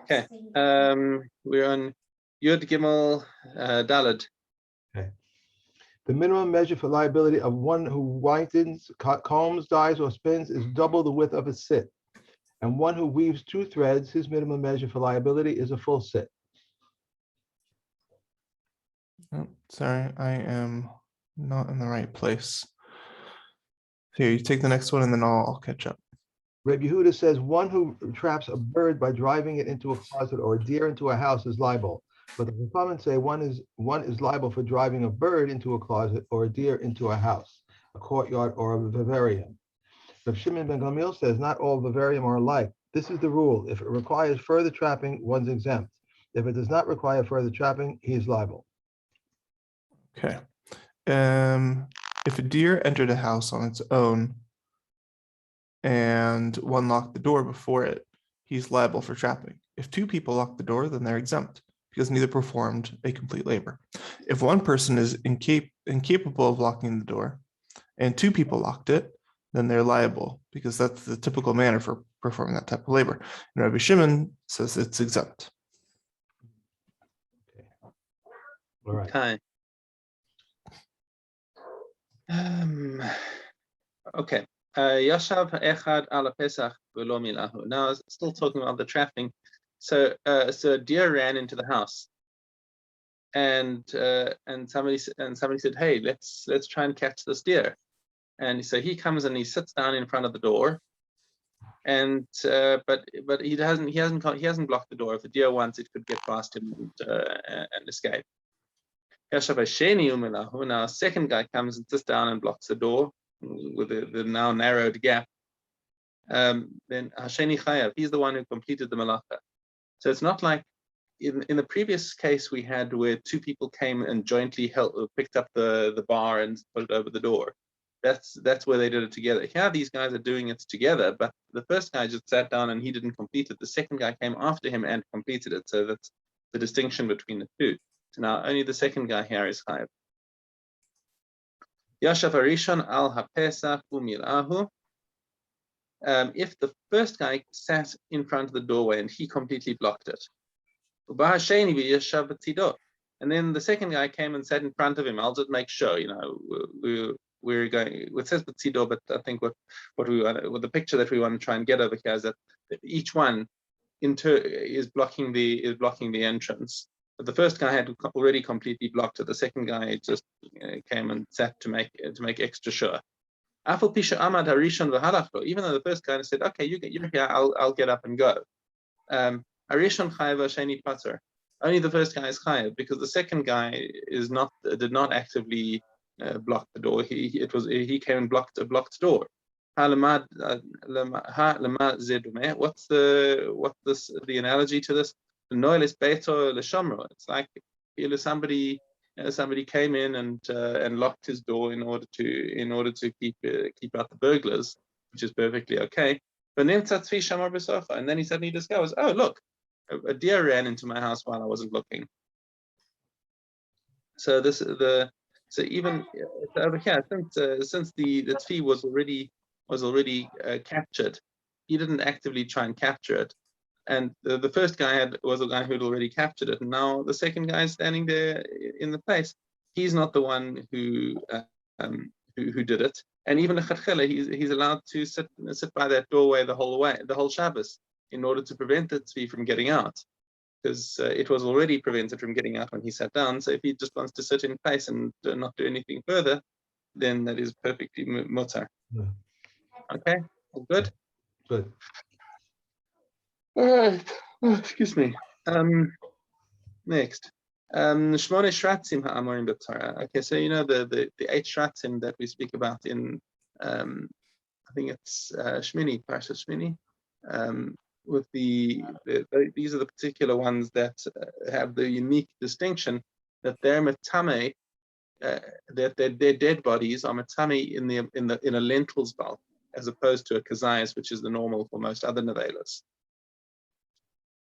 Okay, we're on Yud Gimel Dalad. Okay. The minimum measure for liability of one who whitens, combs, dyes, or spins is double the width of a sit. And one who weaves 2 threads, his minimum measure for liability is a full sit. Oh, sorry, I am not in the right place. Here, you take the next one and then I'll catch up. Rabbi Yehuda says one who traps a bird by driving it into a closet or a deer into a house is liable. But the Chachamim say one is liable for driving a bird into a closet or a deer into a house, a courtyard, or a vivarium. Rav Shimon ben Gamliel says not all vivarium are alike. This is the rule. If it requires further trapping, one's exempt. If it does not require further trapping, he is liable. Okay. If a deer entered a house on its own and one locked the door before it, he's liable for trapping. If 2 people lock the door, then they're exempt because neither performed a complete labor. If one person is incapable of locking the door and 2 people locked it, then they're liable because that's the typical manner for performing that type of labor. And Rabbi Shimon says it's exempt. Okay. All right. Okay. Okay. Yashav echad ala Pesach v'lo milahu. Now, still talking about the trapping. So a deer ran into the house, and somebody said, "Hey, let's try and catch this deer." And so he comes and he sits down in front of the door, and but he hasn't blocked the door. If the deer wants, it could get past him and escape. Now a second guy comes and sits down and blocks the door with the now narrowed gap. Then Hasheni Chayav, he's the one who completed the malacha. So it's not like in the previous case we had where 2 people came and jointly picked up the bar and put it over the door. That's where they did it together. Here these guys are doing it together, but the first guy just sat down and he didn't complete it. The second guy came after him and completed it. So that's the distinction between the 2. So now only the second guy here is chayav. Yashav Arishon al haPesach u'milahu. If the first guy sat in front of the doorway and he completely blocked it, and then the second guy came and sat in front of him. I'll just make sure, we're going. It says b'tzido, but I think what the picture that we want to try and get over here is that each one is blocking the entrance. But the first guy had already completely blocked it. The second guy just came and sat to make extra sure. Even though the first guy said, "Okay, you're here. I'll get up and go." Arishon chayav sheni pater. Only the first guy is chayav because the second guy did not actively block the door. He came and blocked the door. What's the analogy to this? It's like somebody came in and locked his door in order to keep out the burglars, which is perfectly okay. And then he suddenly discovers, oh look, a deer ran into my house while I wasn't looking. So even over here, since the tzvi was already captured, he didn't actively try and capture it. And the first guy was a guy who had already captured it, and now the second guy is standing there in the place. He's not the one who did it. And even a chatchila, he's allowed to sit by that doorway the whole Shabbos, in order to prevent the tzvi from getting out, because it was already prevented from getting out when he sat down. So if he just wants to sit in place and not do anything further, then that is perfectly mutar. Yeah. Okay, all good. Good. All right. Oh, excuse me. Next. Shmone Shratzim ha'amorim b'Torah. Okay, so the 8 Shratzim that we speak about in I think it's Shmini, Parashat Shmini. With these are the particular ones that have the unique distinction that they're metame, that their dead bodies are metame in a lentils bulk, as opposed to a kazayas, which is the normal for most other nevelas.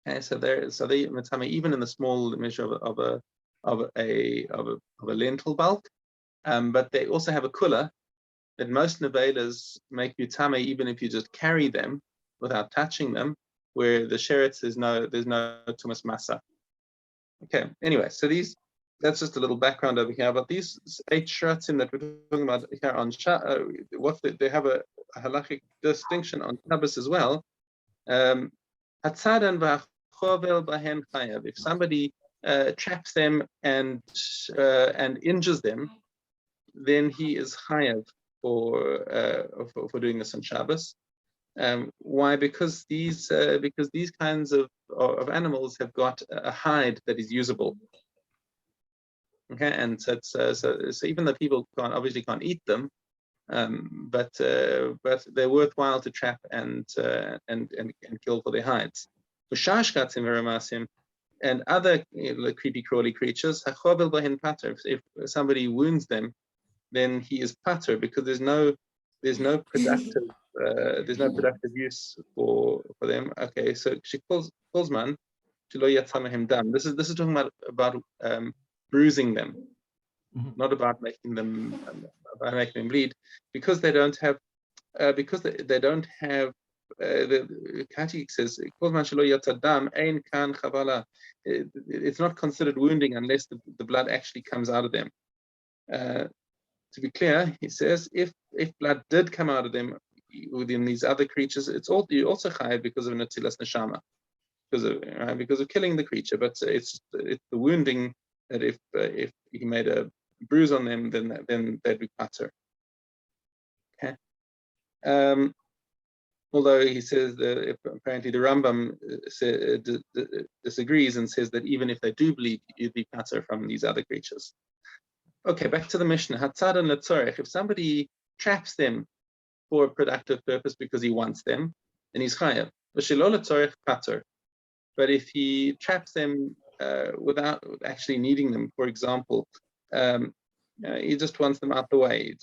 Okay, so they metame even in the small measure of a lentil bulk, but they also have a kula, that most nevelas make you tamei even if you just carry them without touching them, where the sheretz there's no tumas masa. Okay, anyway, so that's just a little background over here. But these 8 shratzim that we're talking about here on they have a halachic distinction on Shabbos as well. Hatzadan v'achovel bahen chayav. If somebody traps them and injures them, then he is chayav for doing this on Shabbos. Why? Because these kinds of animals have got a hide that is usable. Okay, and so even though people obviously can't eat them, but they're worthwhile to trap and kill for their hides. And other creepy crawly creatures, if somebody wounds them, then he is pater, because there's no productive use for them. Okay, so she calls man. This is talking about bruising them, not about making them bleed, because they don't have the Katik says it's not considered wounding unless the blood actually comes out of them. To be clear, he says if blood did come out of them within these other creatures, you also chayav because of netzilas neshama, because of killing the creature. But it's the wounding that if he made a bruise on them, then they'd be pater. Okay. Although he says that apparently the Rambam disagrees and says that even if they do bleed, you'd be pater from these other creatures. Okay, back to the Mishnah. Hatzadan letzorech. If somebody traps them for a productive purpose because he wants them, then he's chayav. V'shelo letzorech pater. But if he traps them without actually needing them, for example, he just wants them out the way.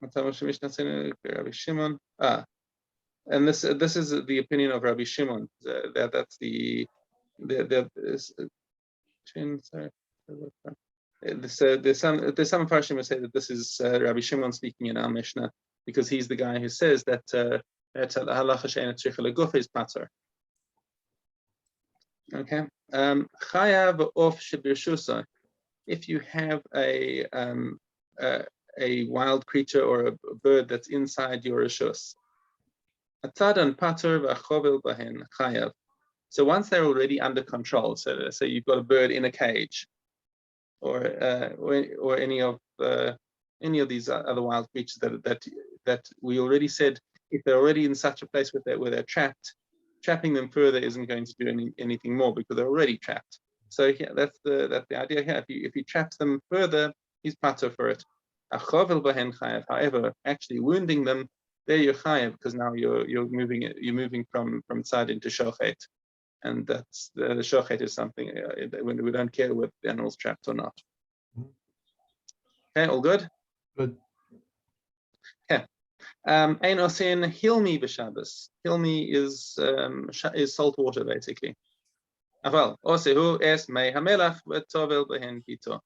Rabbi Shimon. And this is the opinion of Rabbi Shimon. That's the there's some Farshim who say that this is Rabbi Shimon speaking in our Mishnah, because he's the guy who says that halacha she'ena tzricha leguf is pater. Okay. Chayav of shebirshusah. If you have a wild creature or a bird that's inside your rishus, atzadan pater v'achovel bahen chayav. So once they're already under control, so you've got a bird in a cage, or any of these other wild creatures that we already said, if they're already in such a place where they're trapped, trapping them further isn't going to do anything more because they're already trapped. So yeah, that's the idea here. If he traps them further, he's pater for it. Achovel bahen chayav. However, actually wounding them, there you're chayav, because now you're moving from tzad into shochet. And that's the shochet is something when we don't care whether the animal's trapped or not. Okay, all good? Good. Okay. Ein osin hilmi b'Shabbos. Hilmi is salt water basically. Aval osehu es mei hamelach v'tovel behen pito.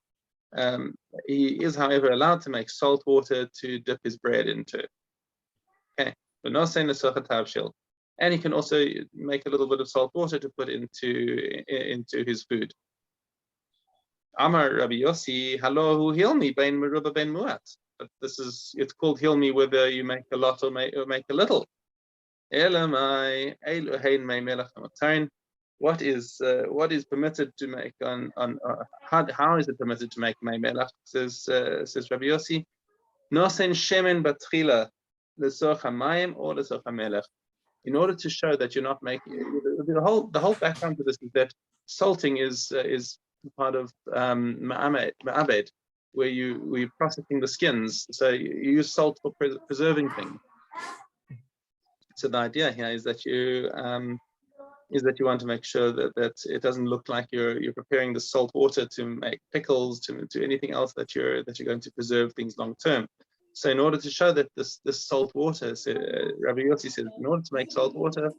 He is, however, allowed to make salt water to dip his bread into. Okay. V'nosein l'sochat havshil. And he can also make a little bit of salt water to put into his food. Amar Rabbi Yossi, halo hu hilmi bein meruba bein muat. But it's called hilmi whether you make a lot or make a little. Elamai elohein mei melach hamatarin. What is permitted to make how is it permitted to make mei melach? Says Rabbi Yossi, nosen shemen batchila lesoch hamayim or lesoch hamelech. In order to show that you're not making the whole background to this is that salting is part of ma'abed, where you're processing the skins. So you use salt for preserving things. So the idea here is that you want to make sure that it doesn't look like you're preparing the salt water to make pickles, to anything else that you're going to preserve things long term. So in order to show that this salt water, Rabbi Yossi says, in order to make salt water,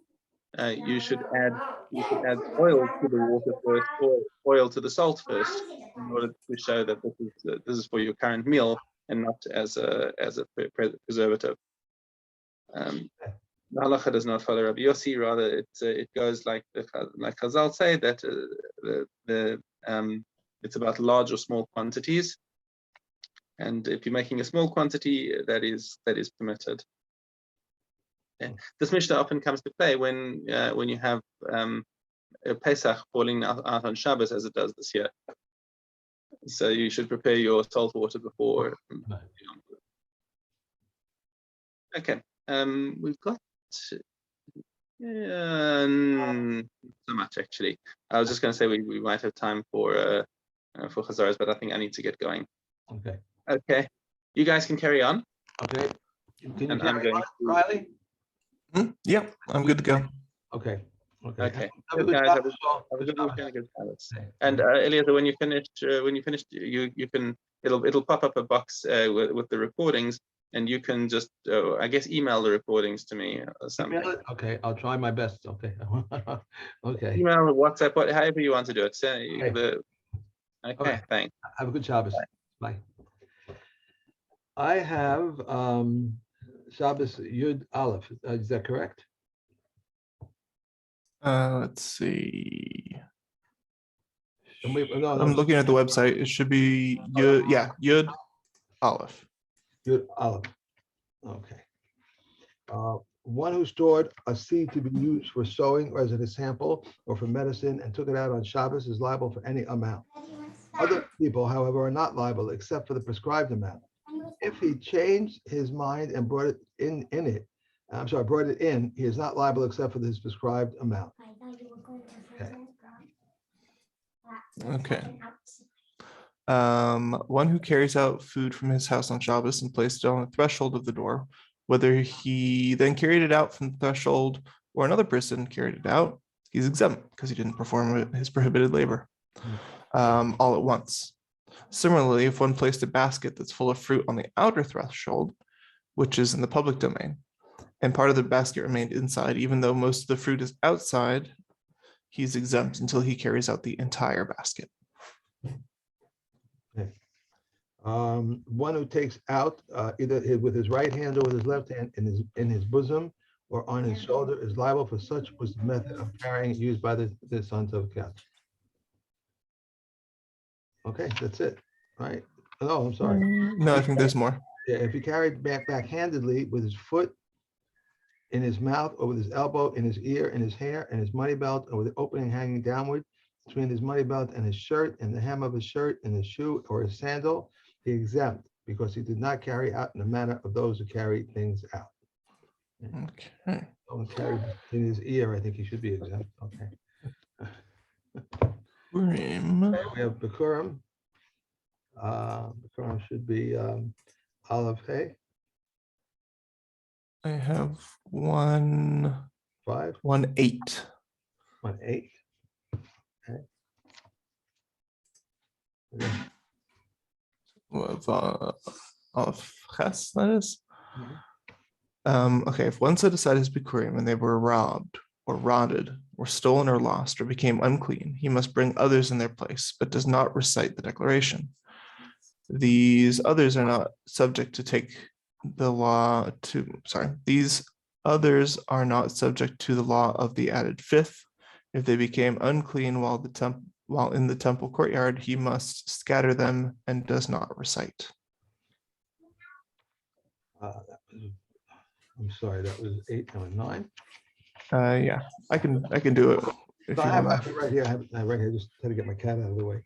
you should add oil to the water first, or oil to the salt first, in order to show that this is for your current meal and not as a preservative. The halacha does not follow Rabbi Yossi. Rather, it goes like Chazal say that it's about large or small quantities, and if you're making a small quantity, that is permitted. Yeah. This Mishnah often comes to play when you have Pesach falling out on Shabbos, as it does this year. So you should prepare your salt water before. Okay, we've got not so much actually. I was just going to say we might have time for Chazaras, but I think I need to get going. Okay. Okay, you guys can carry on. Okay. Can And you I'm carry going on, to- Riley? Yeah, I'm good to go. Okay. Okay. Have a Good, good guys, job, have a Michelle. good Good job. weekend, good Shabbos. Okay. And Eliezer, when you finish, you can it'll pop up a box with the recordings, and you can just I guess email the recordings to me or something. Email it? Okay, I'll try my best. Okay. Okay. Email, WhatsApp, however you want to do it. So Okay. okay, All right. thanks. Have a good Shabbos. Bye. I have Shabbos Yud Aleph. Is that correct? Let's see. No, I'm looking at the website. It should be Yud, yeah, Yud Aleph. Yud Aleph. Okay. One who stored a seed to be used for sowing or as a sample or for medicine and took it out on Shabbos is liable for any amount. Other people, however, are not liable except for the prescribed amount. If he changed his mind and brought it in, he is not liable except for his prescribed amount. Okay. One who carries out food from his house on Shabbos and placed it on the threshold of the door, whether he then carried it out from the threshold or another person carried it out, he's exempt because he didn't perform his prohibited labor all at once. Similarly, if one placed a basket that's full of fruit on the outer threshold, which is in the public domain, and part of the basket remained inside, even though most of the fruit is outside, he's exempt until he carries out the entire basket. Okay. One who takes out either with his right hand or with his left hand in his bosom or on his shoulder is liable for such was the method of carrying used by the sons of God. Okay, that's it, right? Oh, I'm sorry. No, I think there's more. Yeah, if he carried backhandedly with his foot in his mouth or with his elbow in his ear, in his hair, and his money belt, or with the opening hanging downward between his money belt and his shirt, and the hem of his shirt, and his shoe or his sandal, he exempt because he did not carry out in the manner of those who carry things out. Okay. Someone carried in his ear, I think he should be exempt. Okay. Purim. We have Bikurim. Bikurim should be Aleph Hey, I have 1, 5, 1, 8. 1, 8. Okay. Of Ches, that is. Mhm. Okay, if one set aside his Bikurim and they were robbed or rotted or stolen or lost or became unclean, he must bring others in their place, but does not recite the declaration. These others are not subject to take the law to, these others are not subject to the law of the added fifth. If they became unclean while in the temple courtyard, he must scatter them and does not recite. I'm sorry, that was 8 and 9. Yeah, I can do it if you I have want. it right here. I have it right here. Just had to get my cat out of the way.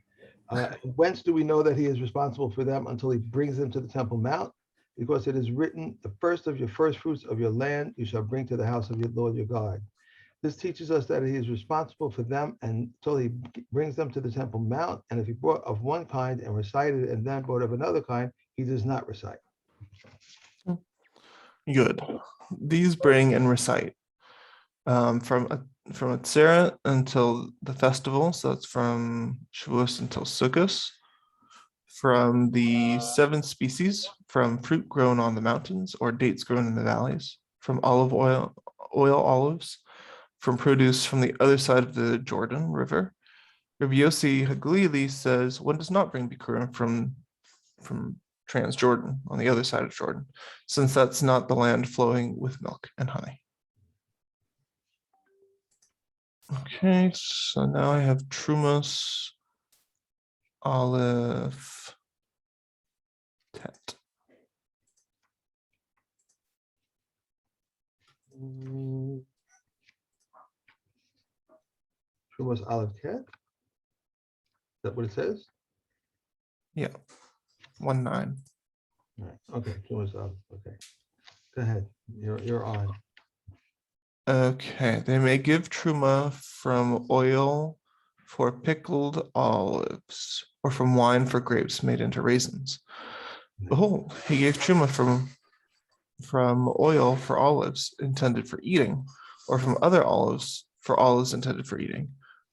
Whence do we know that he is responsible for them until he brings them to the Temple Mount? Because it is written, the first of your first fruits of your land you shall bring to the house of your Lord your God. This teaches us that he is responsible for them until he brings them to the Temple Mount. And if he brought of one kind and recited it and then brought of another kind, he does not recite. Good. These bring and recite from a tzera until the festival. So that's from Shavuos until Sukkot. From the 7 species, from fruit grown on the mountains or dates grown in the valleys, from olive oil olives, from produce from the other side of the Jordan River. Rabbi Yossi Haglili says one does not bring Bikurim from Transjordan on the other side of Jordan, since that's not the land flowing with milk and honey. Okay, so now I have Trumos Aleph Tet. Trumos Aleph Tet? Is that what it says? Yeah, 1-9. All right. Okay, Trumos Aleph. Okay. Go ahead. You're on. Okay, they may give truma from oil for pickled olives, or from wine for grapes made into raisins. Behold, he gave truma from oil for olives intended for eating, or from other olives for olives intended for eating,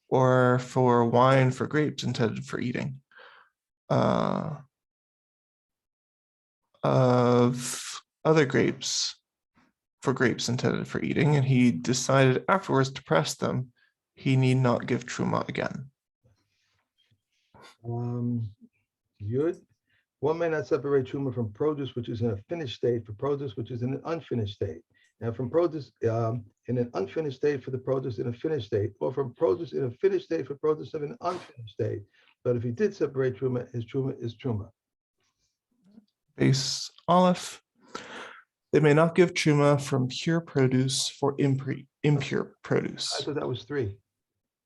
or for wine for grapes intended for eating. Of other grapes for grapes intended for eating, and he decided afterwards to press them, he need not give truma again. Yud. One may not separate truma from produce which is in a finished state for produce which is in an unfinished state. Now, from produce in an unfinished state for the produce in a finished state, or from produce in a finished state for produce of an unfinished state. But if he did separate truma, his truma is truma. Base Aleph. They may not give truma from pure produce for impure produce. I thought that was 3.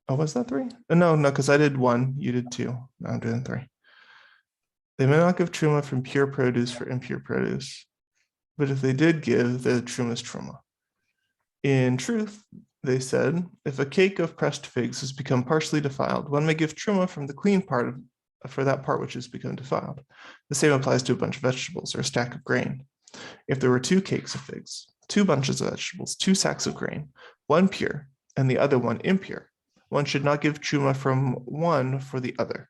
Oh, was that 3? No, because I did 1, you did 2. Now I'm doing 3. They may not give truma from pure produce for impure produce, but if they did give, the truma is truma. In truth, they said, if a cake of pressed figs has become partially defiled, one may give truma from the clean part for that part which has become defiled. The same applies to a bunch of vegetables or a stack of grain. If there were 2 cakes of figs, 2 bunches of vegetables, 2 sacks of grain, one pure and the other one impure, one should not give truma from one for the other.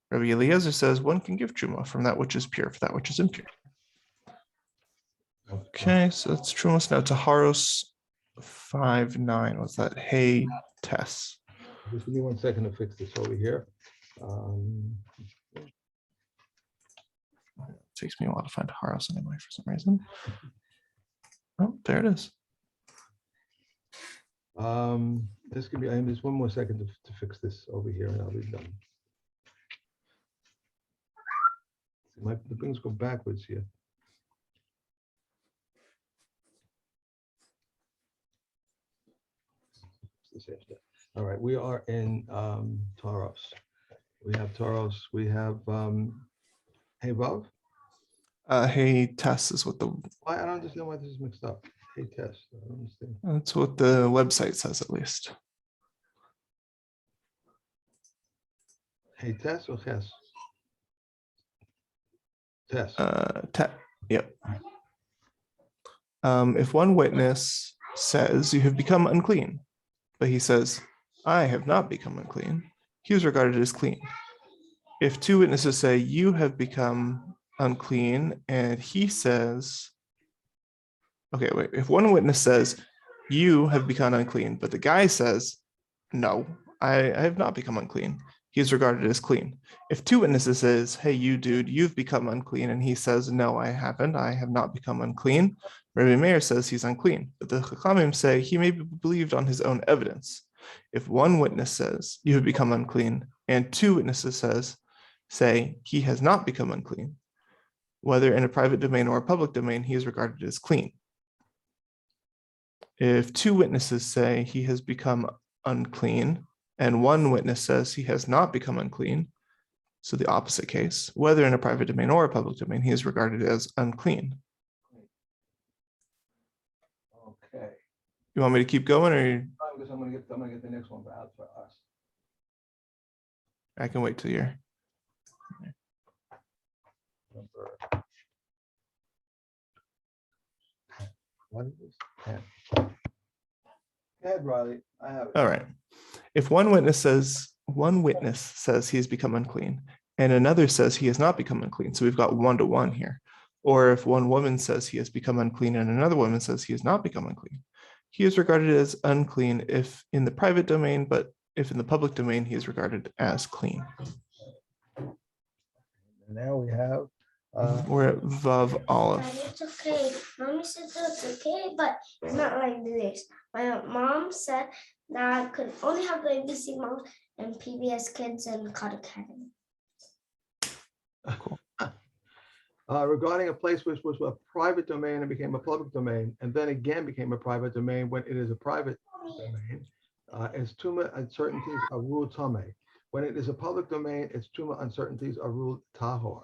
Rabbi Eliezer says one can give truma from that which is pure for that which is impure. Okay, so that's trumos now. Taharos 5-9. What's that? Hey, Tess. Just give me 1 second to fix this over here. It takes me a while to find Taharos anyway for some reason. Oh, there it is. This could be, just 1 more second to fix this over here and I'll be done. The things go backwards here. All right, we are in Taros. We have Taros. We have Hey Vav. Hey, Tess is what the. Why? I don't understand why this is mixed up. Hey Tess. I don't understand. That's what the website says, at least. Hey Tess or Ches? Tess. Yep. If one witness says you have become unclean, but he says, I have not become unclean, he is regarded as clean. If 2 witnesses say you have become unclean and he says, okay, wait, if 1 witness says you have become unclean, but the guy says, no, I have not become unclean, he is regarded as clean. If 2 witnesses says, hey, you dude, you've become unclean, and he says, no, I haven't, I have not become unclean, Rabbi Meir says he's unclean, but the Chachamim say he may be believed on his own evidence. If 1 witness says you have become unclean, and 2 witnesses say he has not become unclean, whether in a private domain or a public domain, he is regarded as clean. If 2 witnesses say he has become unclean, and 1 witness says he has not become unclean, so the opposite case, whether in a private domain or a public domain, he is regarded as unclean. Okay. You want me to keep going, or Because I'm gonna get the next one out for us. I can wait till you're. What is this? 10. Go ahead, Riley. I have it. All right. If one witness says he has become unclean, and another says he has not become unclean, so we've got 1-to-1 here. Or if 1 woman says he has become unclean and another woman says he has not become unclean, he is regarded as unclean if in the private domain, but if in the public domain, he is regarded as clean. And now we have We're at Vav Aleph. It's okay. Mommy said that's okay, but it's not like this. My mom said that I could only have the ABC Moms and PBS Kids and Khan Academy. regarding a place which was a private domain and became a public domain, and then again became a private domain when it is a private domain, its tuma uncertainties are ruled tame. When it is a public domain, its tuma uncertainties are ruled tahor.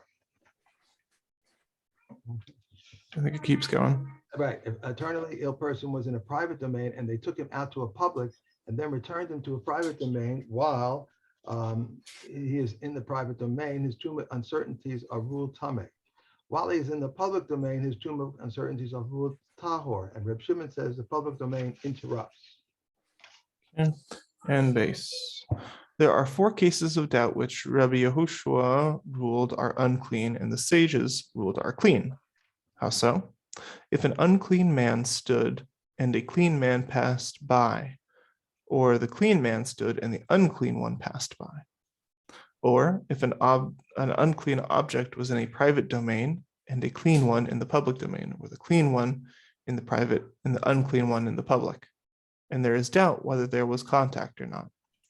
I think it keeps going. Right. If a terminally ill person was in a private domain and they took him out to a public and then returned him to a private domain while he is in the private domain, his tuma uncertainties are ruled tame. While he's in the public domain, his tuma uncertainties are ruled tahor. And Reb Shimon says the public domain interrupts. And base. There are 4 cases of doubt which Rabbi Yehoshua ruled are unclean and the sages ruled are clean. How so? If an unclean man stood and a clean man passed by, or the clean man stood and the unclean one passed by, or if an unclean object was in a private domain and a clean one in the public domain, or the clean one in the private and the unclean one in the public, and there is doubt whether there was contact or not,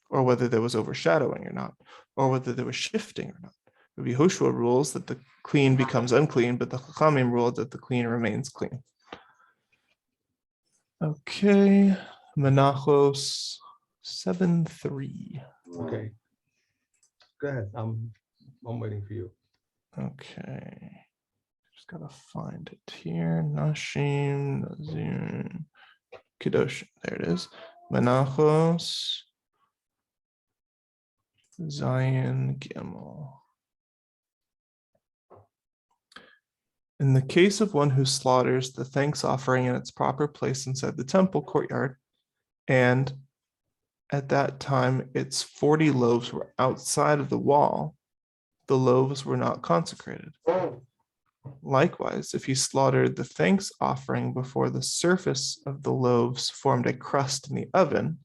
or whether there was overshadowing or not, or whether there was shifting or not. Rabbi Yehoshua rules that the clean becomes unclean, but the Chachamim ruled that the clean remains clean. Okay, Menachos 7:3. Okay. Go ahead. I'm waiting for you. Okay, just gotta find it here. Nashim, Nazir, Kedosh. There it is. Menachos Zion Gimel. In the case of one who slaughters the thanks offering in its proper place inside the temple courtyard, and at that time its 40 loaves were outside of the wall, the loaves were not consecrated. Likewise, if he slaughtered the thanks offering before the surface of the loaves formed a crust in the oven,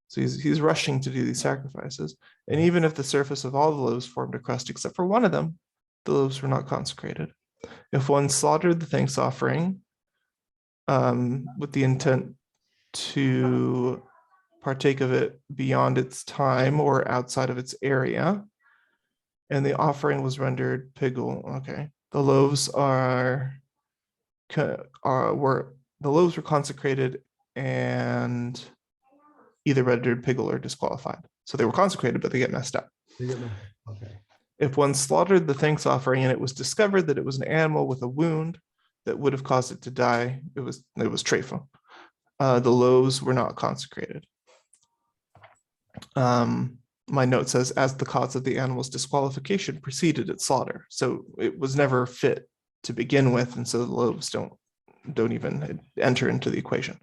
so he's rushing to do these sacrifices, and even if the surface of all the loaves formed a crust except for one of them, the loaves were not consecrated. If one slaughtered the thanks offering with the intent to partake of it beyond its time or outside of its area, and the offering was rendered pigul, okay, the loaves were consecrated and either rendered pigul or disqualified. So they were consecrated, but they get messed up. Okay. If one slaughtered the thanks offering and it was discovered that it was an animal with a wound that would have caused it to die, it was treifa. The loaves were not consecrated. My note says, as the cause of the animal's disqualification preceded its slaughter. So it was never fit to begin with, and so the loaves don't even enter into the equation.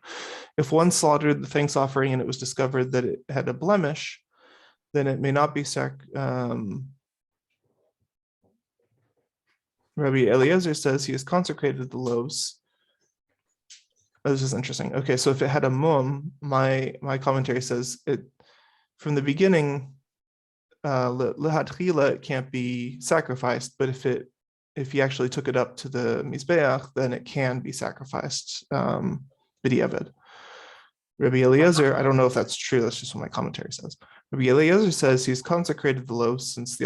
If one slaughtered the thanks offering and it was discovered that it had a blemish, then it may not be Rabbi Eliezer says he has consecrated the loaves. Oh, this is interesting. Okay, so if it had a mum, my commentary says it from the beginning, l'hadchila, it can't be sacrificed, but if he actually took it up to the mizbeach, then it can be sacrificed b'diavad. Rabbi Eliezer, I don't know if that's true, that's just what my commentary says. Rabbi Eliezer says he's consecrated the loaves since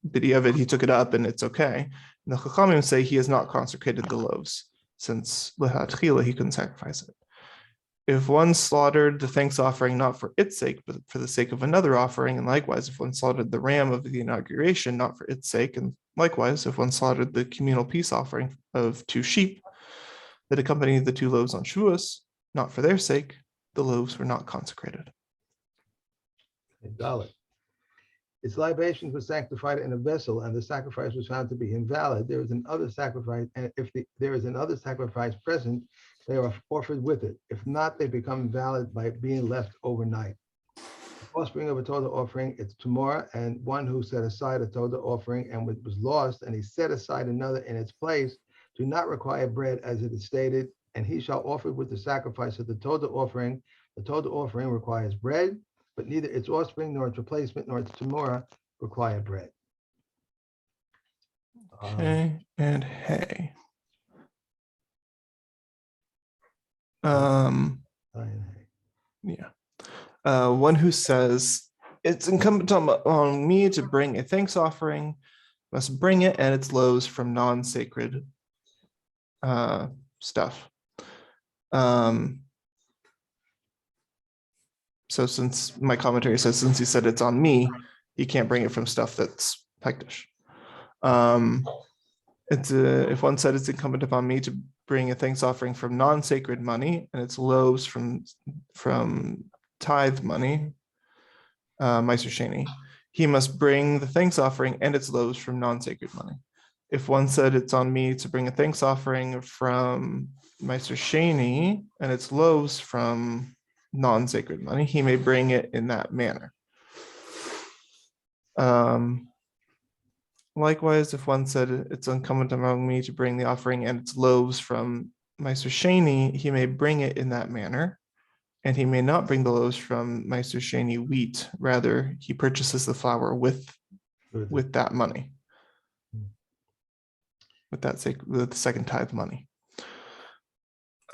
b'diavad he took it up and it's okay. And the Chachamim say he has not consecrated the loaves since l'hadchila he couldn't sacrifice it. If one slaughtered the thanks offering not for its sake, but for the sake of another offering, and likewise, if one slaughtered the ram of the inauguration not for its sake, and likewise, if one slaughtered the communal peace offering of 2 sheep that accompanied the 2 loaves on Shavuos, not for their sake, the loaves were not consecrated. Dalet. Its libations were sanctified in a vessel, and the sacrifice was found to be invalid. There is another sacrifice, and if there is another sacrifice present, they are offered with it. If not, they become invalid by being left overnight. The offspring of a Torah offering, it's tumor, and one who set aside a Torah offering and was lost, and he set aside another in its place, do not require bread, as it is stated, and he shall offer it with the sacrifice of the total offering. The total offering requires bread, but neither its offspring nor its replacement nor its tamora require bread. Okay, and hay. Yeah. One who says, it's incumbent on me to bring a thanks offering, must bring it and its loaves from non-sacred stuff. So since my commentary says, since he said it's on me, he can't bring it from stuff that's hektish. If one said it's incumbent upon me to bring a thanks offering from non-sacred money and its loaves from tithe money, Meiser Sheni, he must bring the thanks offering and its loaves from non-sacred money. If one said it's on me to bring a thanks offering from Meiser Sheni and its loaves from non-sacred money, he may bring it in that manner. Likewise, if one said it's incumbent among me to bring the offering and its loaves from Meiser Sheni, he may bring it in that manner, and he may not bring the loaves from Meiser Sheni wheat. Rather, he purchases the flour with that money, with the second tithe money.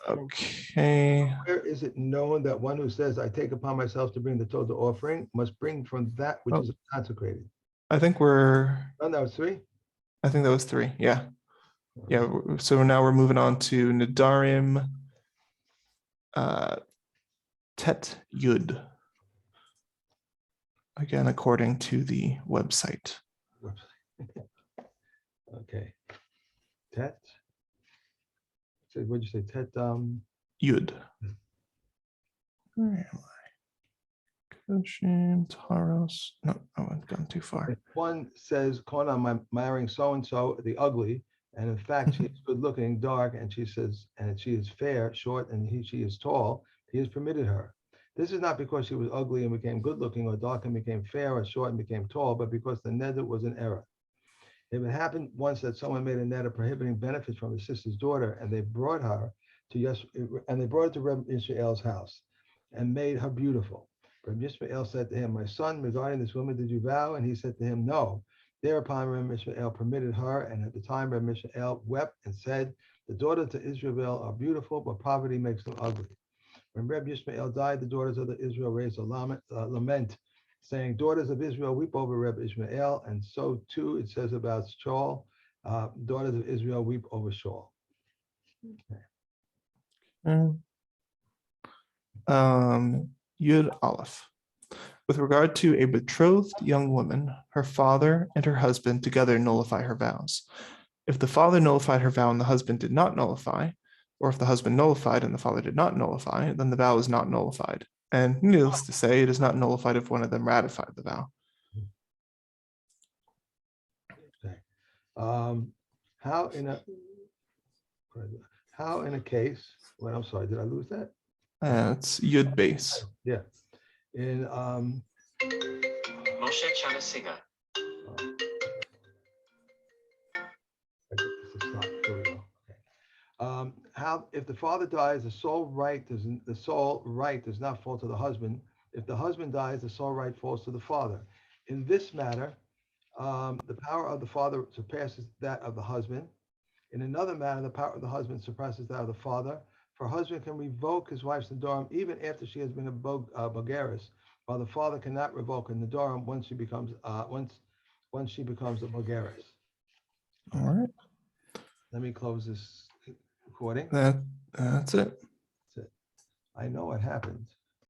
Okay. Where is it known that one who says, I take upon myself to bring the total offering must bring from that which is consecrated? I think Oh, that was 3? I think that was 3. Yeah. Yeah. So now we're moving on to Nadarim Tet Yud. Again, according to the website. Okay. Tet. So what'd you say? Tet Yud. Where am I? Koshin, Taros. No, I went gone too far. If one says, Kona, I'm marrying so-and-so, the ugly, and in fact, she's good looking, dark, and she says, and she is fair, short, and she is tall, he has permitted her. This is not because she was ugly and became good looking, or dark and became fair, or short and became tall, but because the neder was an error. If it happened once that someone made a neder prohibiting benefits from his sister's daughter, and they brought her to Reb Yisrael's house and made her beautiful. Reb Yisrael said to him, my son, regarding this woman, did you vow? And he said to him, no. Thereupon Reb Yisrael permitted her, and at the time Reb Yisrael wept and said, the daughters of Israel are beautiful, but poverty makes them ugly. When Reb Yisrael died, the daughters of Israel raised a lament, saying, daughters of Israel, weep over Reb Ishmael. And so too it says about Shaul, daughters of Israel, weep over Shaul. Okay. Yud Aleph. With regard to a betrothed young woman, her father and her husband together nullify her vows. If the father nullified her vow and the husband did not nullify, or if the husband nullified and the father did not nullify, then the vow is not nullified. And needless to say, it is not nullified if one of them ratified the vow. Okay. How in a case, well, I'm sorry, did I lose that? It's Yud base. Yeah. In Moshe Chanasiga. How if the father dies, the sole right does not fall to the husband. If the husband dies, the sole right falls to the father. In this matter, the power of the father surpasses that of the husband. In another matter, the power of the husband surpasses that of the father. For a husband can revoke his wife's nedarim even after she has been a bogeres, while the father cannot revoke a nedarim once she becomes a bogeres. All right. Let me close this recording. That's it. That's it. I know what happened.